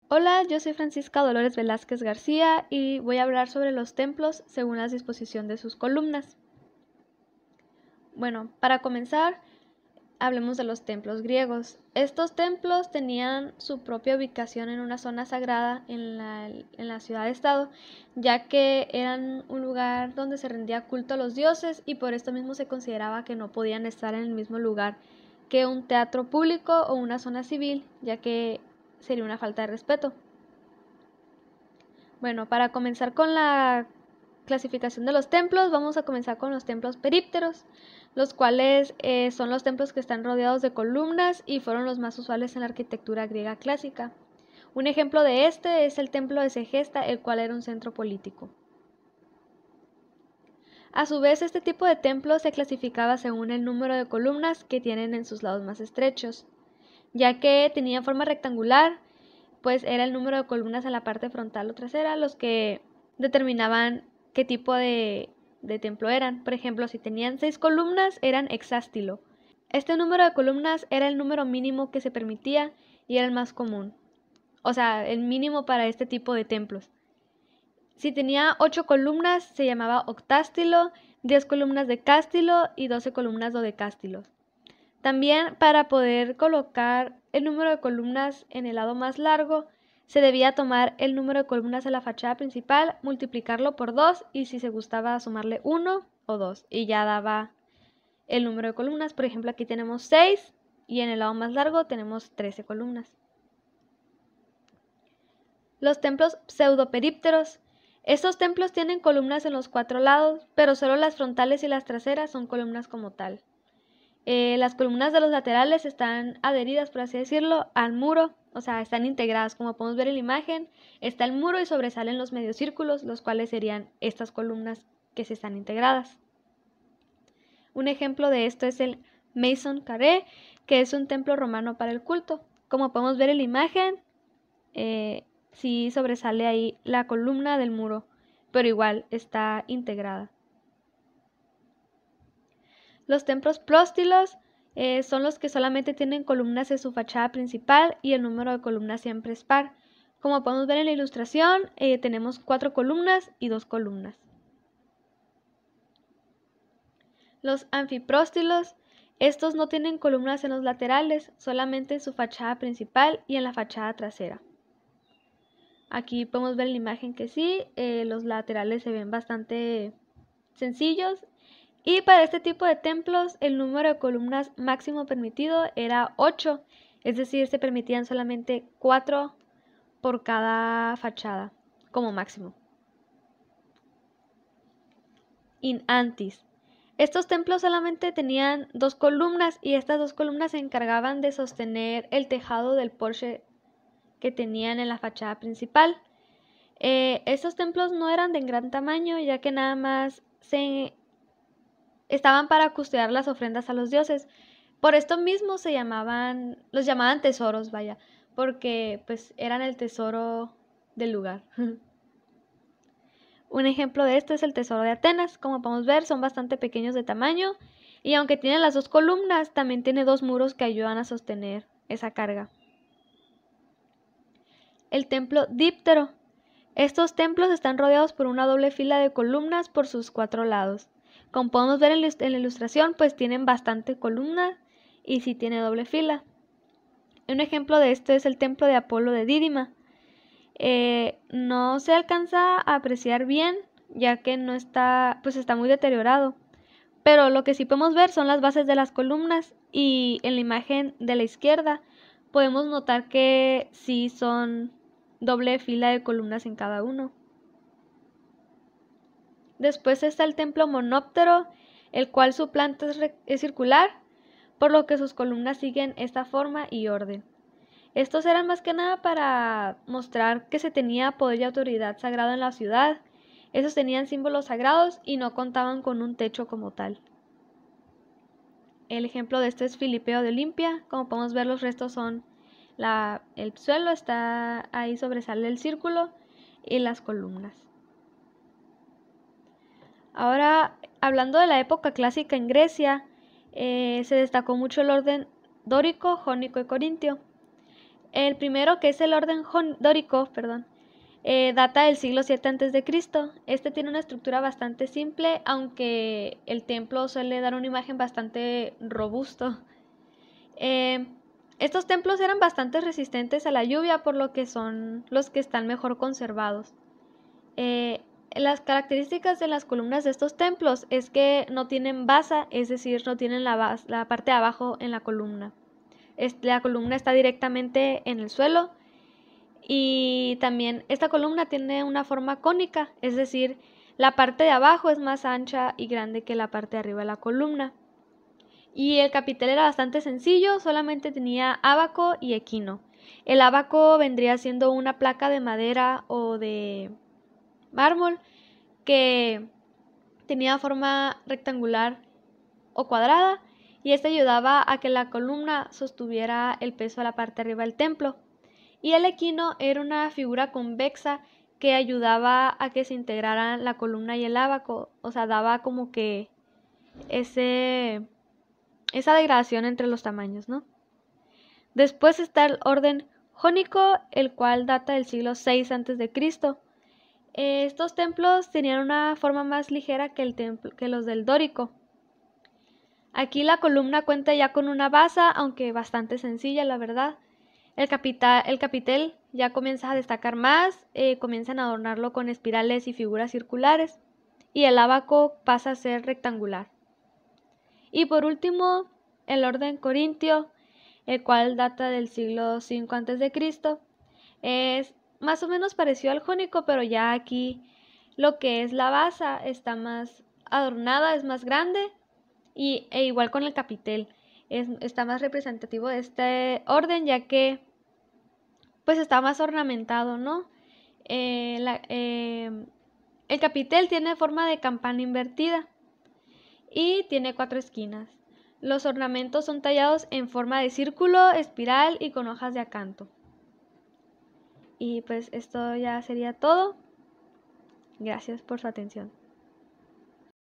Hola, yo soy Francisca Dolores Velázquez García y voy a hablar sobre los templos según la disposición de sus columnas. Bueno, para comenzar, hablemos de los templos griegos. Estos templos tenían su propia ubicación en una zona sagrada en la ciudad-estado, ya que eran un lugar donde se rendía culto a los dioses y por esto mismo se consideraba que no podían estar en el mismo lugar que un teatro público o una zona civil, ya que sería una falta de respeto. Bueno, para comenzar con la clasificación de los templos, vamos a comenzar con los templos perípteros, los cuales son los templos que están rodeados de columnas y fueron los más usuales en la arquitectura griega clásica. Un ejemplo de este es el templo de Segesta, el cual era un centro político. A su vez, este tipo de templo se clasificaba según el número de columnas que tienen en sus lados más estrechos, ya que tenían forma rectangular, pues era el número de columnas en la parte frontal o trasera los que determinaban qué tipo de templo eran. Por ejemplo, si tenían 6 columnas, eran hexástilo. Este número de columnas era el número mínimo que se permitía y era el más común. O sea, el mínimo para este tipo de templos. Si tenía 8 columnas, se llamaba octástilo, 10 columnas decástilo y 12 columnas dodecástilos. También, para poder colocar el número de columnas en el lado más largo, se debía tomar el número de columnas de la fachada principal, multiplicarlo por 2 y si se gustaba sumarle 1 o 2 y ya daba el número de columnas. Por ejemplo, aquí tenemos 6 y en el lado más largo tenemos 13 columnas. Los templos pseudoperípteros. Estos templos tienen columnas en los 4 lados, pero solo las frontales y las traseras son columnas como tal. Las columnas de los laterales están adheridas, por así decirlo, al muro, o sea, están integradas. Como podemos ver en la imagen, está el muro y sobresalen los mediocírculos, los cuales serían estas columnas que se están integradas. Un ejemplo de esto es el Maison Carré, que es un templo romano para el culto. Como podemos ver en la imagen, sí sobresale ahí la columna del muro, pero igual está integrada. Los templos próstilos son los que solamente tienen columnas en su fachada principal y el número de columnas siempre es par. Como podemos ver en la ilustración, tenemos 4 columnas y 2 columnas. Los anfipróstilos, estos no tienen columnas en los laterales, solamente en su fachada principal y en la fachada trasera. Aquí podemos ver en la imagen que sí, los laterales se ven bastante sencillos. Y para este tipo de templos, el número de columnas máximo permitido era 8, es decir, se permitían solamente 4 por cada fachada, como máximo. In antis. Estos templos solamente tenían 2 columnas y estas 2 columnas se encargaban de sostener el tejado del porche que tenían en la fachada principal. Estos templos no eran de gran tamaño, ya que nada más estaban para custodiar las ofrendas a los dioses. Por esto mismo los llamaban tesoros, vaya, porque pues eran el tesoro del lugar. Un ejemplo de esto es el tesoro de Atenas. Como podemos ver, son bastante pequeños de tamaño y aunque tiene las 2 columnas, también tiene 2 muros que ayudan a sostener esa carga. El templo díptero. Estos templos están rodeados por una doble fila de columnas por sus 4 lados. Como podemos ver en la ilustración, pues tienen bastante columna y sí tiene doble fila. Un ejemplo de esto es el templo de Apolo de Dídima. No se alcanza a apreciar bien, ya que no está, pues está muy deteriorado. Pero lo que sí podemos ver son las bases de las columnas y en la imagen de la izquierda podemos notar que sí son doble fila de columnas en cada uno. Después está el templo monóptero, el cual su planta es circular, por lo que sus columnas siguen esta forma y orden. Estos eran más que nada para mostrar que se tenía poder y autoridad sagrado en la ciudad. Esos tenían símbolos sagrados y no contaban con un techo como tal. El ejemplo de esto es Filipeo de Olimpia. Como podemos ver, los restos son el suelo, está ahí sobresale el círculo y las columnas. Ahora, hablando de la época clásica en Grecia, se destacó mucho el orden dórico, jónico y corintio. El primero, que es el orden dórico, data del siglo VII a.C. Este tiene una estructura bastante simple, aunque el templo suele dar una imagen bastante robusto. Estos templos eran bastante resistentes a la lluvia, por lo que son los que están mejor conservados. Las características de las columnas de estos templos es que no tienen basa, es decir, no tienen la parte de abajo en la columna. La columna está directamente en el suelo, y también esta columna tiene una forma cónica, es decir, la parte de abajo es más ancha y grande que la parte de arriba de la columna. Y el capitel era bastante sencillo, solamente tenía ábaco y equino. El ábaco vendría siendo una placa de madera o de mármol que tenía forma rectangular o cuadrada, y este ayudaba a que la columna sostuviera el peso a la parte de arriba del templo. Y el equino era una figura convexa que ayudaba a que se integraran la columna y el ábaco, o sea, daba como que esa degradación entre los tamaños, ¿no? Después está el orden jónico, el cual data del siglo VI a.C. Estos templos tenían una forma más ligera que los del dórico. Aquí la columna cuenta ya con una base, aunque bastante sencilla, la verdad. El capitel ya comienza a destacar más, comienzan a adornarlo con espirales y figuras circulares, y el ábaco pasa a ser rectangular. Y por último, el orden corintio, el cual data del siglo V a.C., es más o menos parecido al jónico, pero ya aquí lo que es la base está más adornada, es más grande, e igual con el capitel. Está más representativo de este orden, ya que pues está más ornamentado, ¿no? El capitel tiene forma de campana invertida y tiene 4 esquinas. Los ornamentos son tallados en forma de círculo, espiral y con hojas de acanto. Y pues esto ya sería todo. Gracias por su atención.